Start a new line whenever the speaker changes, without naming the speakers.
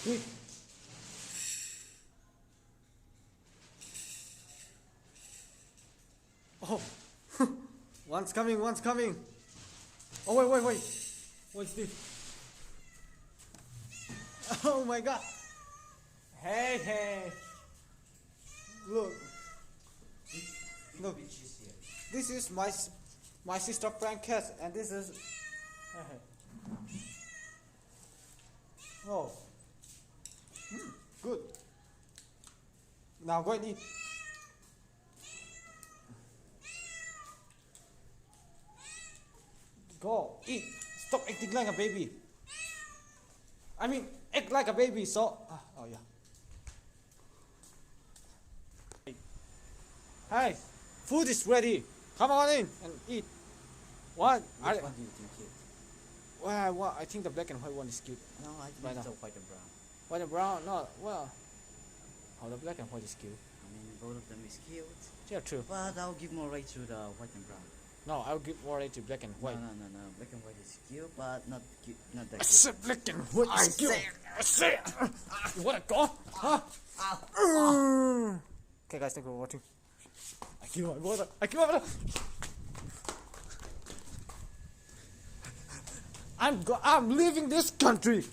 Quick. Oh, one's coming, one's coming. Oh, wait. What's this? Oh my god. Hey. Look. Look. This is my sister prank cat, and this is. Oh. Good. Now go and eat. Go eat. Stop acting like a baby. I mean, act like a baby. So, oh yeah. Hey, food is ready. Come on in and eat. What?
Which one do you think cute?
Well, I think the black and white one is cute.
No, I think
Right
it's
now.
a white and brown.
White and brown? No. Well, the black and white is cute.
I mean, both of them is cute.
Yeah, true.
But I'll give more rate to the white and brown.
No, I'll give more rate to black and white.
No. Black and white is cute, but not cute, not that
I
cute.
said black and white is cute. I said. You wanna go? Huh? Okay, guys, thank you for watching. I give my water. I'm leaving this country.